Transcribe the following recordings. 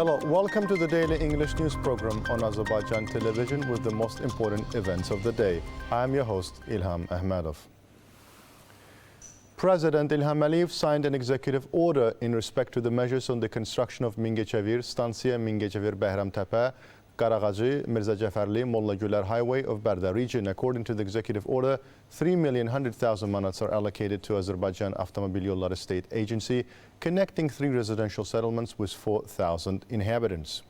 Hello, welcome to the daily English news program on Azərbaycan Television with the most important events of the day. I am your host, Ilham Məmmədov. President İlham Əliyev signed an executive order in respect to the measures on the construction of Mingəçevir, Stansiya Mingəçevir Bəhramtəpə, Qarağacı, Mirza Cəfərli, Molla Gülər Highway of Bərdə region. According to the executive order, 3,100,000 manats are allocated to Azərbaycan Avtomobil Yolları State Agency, connecting 3 residential settlements with 4,000 inhabitants.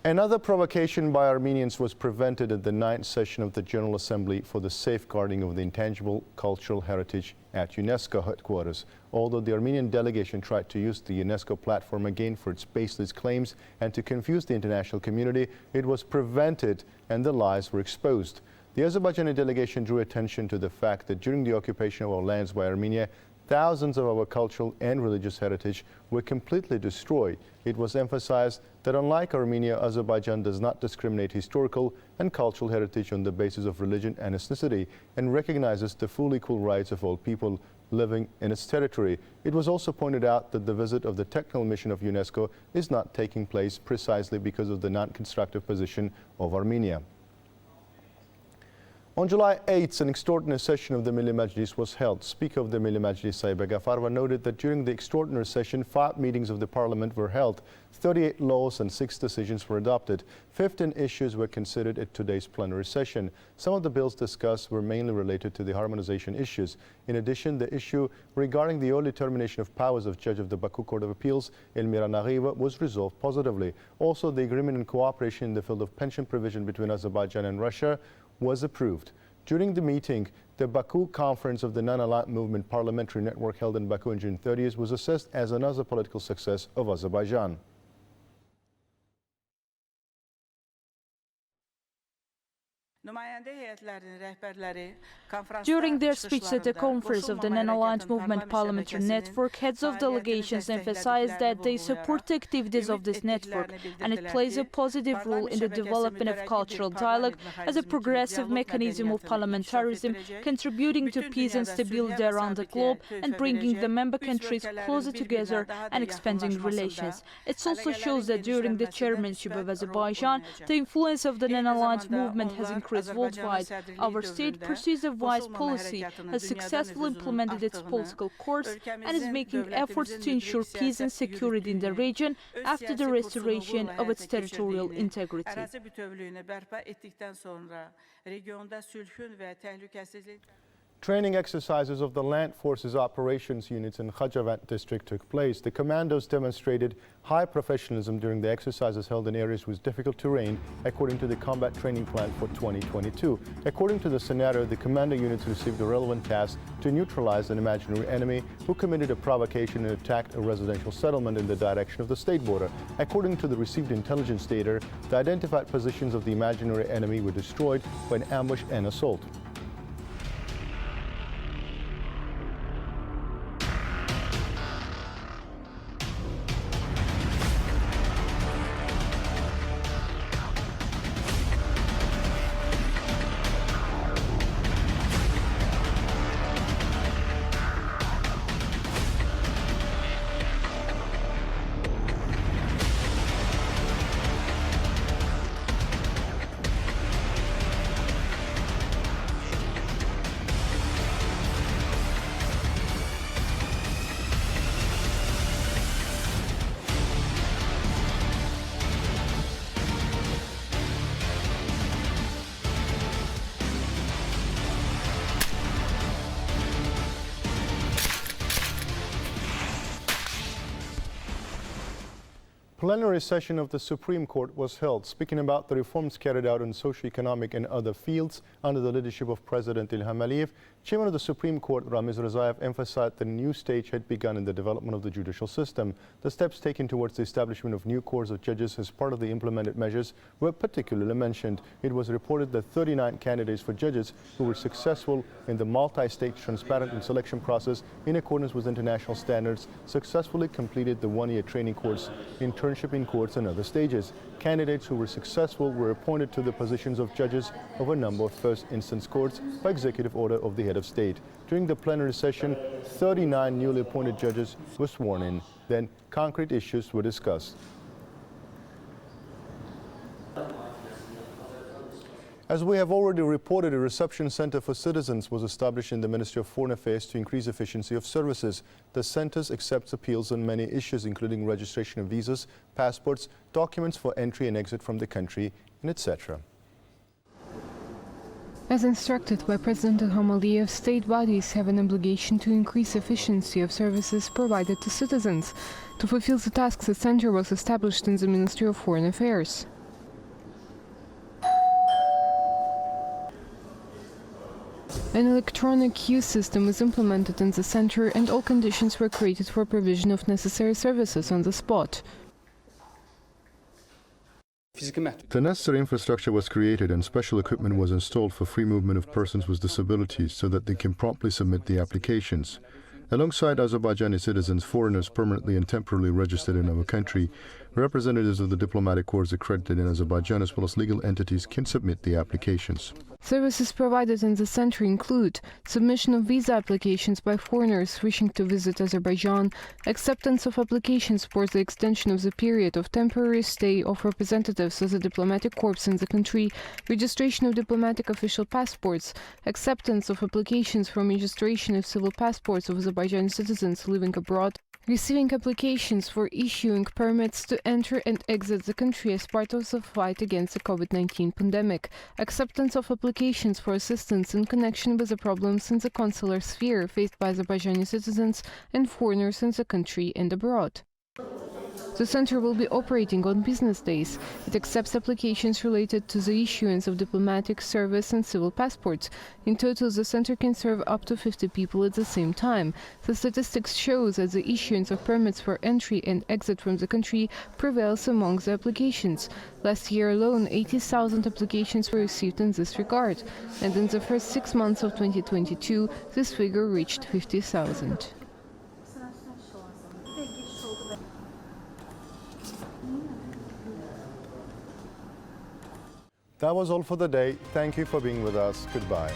Another provocation by Armenians was prevented at the 9th session of the General Assembly for the safeguarding of the intangible cultural heritage at UNESCO headquarters. Although the Armenian delegation tried to use the UNESCO platform again for its baseless claims and to confuse the international community, it was prevented and the lies were exposed. The Azerbaijani delegation drew attention to the fact that during the occupation of our lands by Armenia, thousands of our cultural and religious heritage were completely destroyed. It was emphasized that unlike Armenia, Azerbaijan does not discriminate historical and cultural heritage on the basis of religion and ethnicity and recognizes the full equal rights of all people living in its territory. It was also pointed out that the visit of the technical mission of UNESCO is not taking place precisely because of the non-constructive position of Armenia. On July 8th, an extraordinary session of the Milli Məclis was held. Speaker of the Milli Məclis, Sayba Gafarova, noted that during the extraordinary session, 5 meetings of the parliament were held, 38 laws and 6 decisions were adopted. 15 issues were considered at today's plenary session. Some of the bills discussed were mainly related to the harmonization issues. In addition, the issue regarding the early termination of powers of Judge of the Baku Court of Appeals, Elmira Naghieva, was resolved positively. Also, the agreement and cooperation in the field of pension provision between Azerbaijan and Russia was approved. During the meeting, the Baku Conference of the Non-Aligned Movement Parliamentary Network held in Baku on June 30th was assessed as another political success of Azerbaijan. During their speech at the conference of the Non-Aligned Movement Parliamentary Network, heads of delegations emphasized that they support the activities of this network and it plays a positive role in the development of cultural dialogue as a progressive mechanism of parliamentarism, contributing to peace and stability around the globe and bringing the member countries closer together and expanding relations. It also shows that during the chairmanship of Azerbaijan, the influence of the Non-Aligned Movement has increased worldwide. Our state pursues a wise policy, has successfully implemented its political course, and is making efforts to ensure peace and security in the region after the restoration of its territorial integrity. Training exercises of the Land Forces operations units in Khajavant district took place. The commandos demonstrated high professionalism during the exercises held in areas with difficult terrain, according to the combat training plan for 2022. According to the scenario, the commando units received a relevant task to neutralize an imaginary enemy who committed a provocation and attacked a residential settlement in the direction of the state border. According to the received intelligence data, the identified positions of the imaginary enemy were destroyed by an ambush and assault. Plenary session of the Supreme Court was held, speaking about the reforms carried out in socio-economic and other fields under the leadership of President İlham Əliyev. Chairman of the Supreme Court, Ramiz Rzayev, emphasized that a new stage had begun in the development of the judicial system. The steps taken towards the establishment of new corps of judges as part of the implemented measures were particularly mentioned. It was reported that 39 candidates for judges who were successful in the multi-stage transparent and selection process in accordance with international standards successfully completed the one-year training course internship chairmanship in courts and other stages. Candidates who were successful were appointed to the positions of judges of a number of first instance courts by executive order of the head of state. During the plenary session, 39 newly appointed judges were sworn in. Then concrete issues were discussed. As we have already reported, a reception center for citizens was established in the Ministry of Foreign Affairs to increase efficiency of services. The centers accepts appeals on many issues, including registration of visas, passports, documents for entry and exit from the country, and etc. As instructed by President Ilham Aliyev, state bodies have an obligation to increase efficiency of services provided to citizens. To fulfill the tasks, a center was established in the Ministry of Foreign Affairs. An electronic queue system was implemented in the center and all conditions were created for provision of necessary services on the spot. The necessary infrastructure was created and special equipment was installed for free movement of persons with disabilities so that they can promptly submit the applications. Alongside Azerbaijani citizens, foreigners permanently and temporarily registered in our country, representatives of the diplomatic corps accredited in Azerbaijan as well as legal entities can submit the applications. Services provided in the center include submission of visa applications by foreigners wishing to visit Azerbaijan, acceptance of applications for the extension of the period of temporary stay of representatives of the diplomatic corps in the country, registration of diplomatic official passports, acceptance of applications for registration of civil passports of Azerbaijani citizens living abroad, receiving applications for issuing permits to enter and exit the country as part of the fight against the COVID-19 pandemic, acceptance of applications for assistance in connection with the problems in the consular sphere faced by Azerbaijani citizens and foreigners in the country and abroad. The center will be operating on business days. It accepts applications related to the issuance of diplomatic, service and civil passports. In total, the center can serve up to 50 people at the same time. The statistics show that the issuance of permits for entry and exit from the country prevails among the applications. Last year alone, 80,000 applications were received in this regard, and in the first 6 months of 2022, this figure reached 50,000. That was all for the day. Thank you for being with us. Goodbye.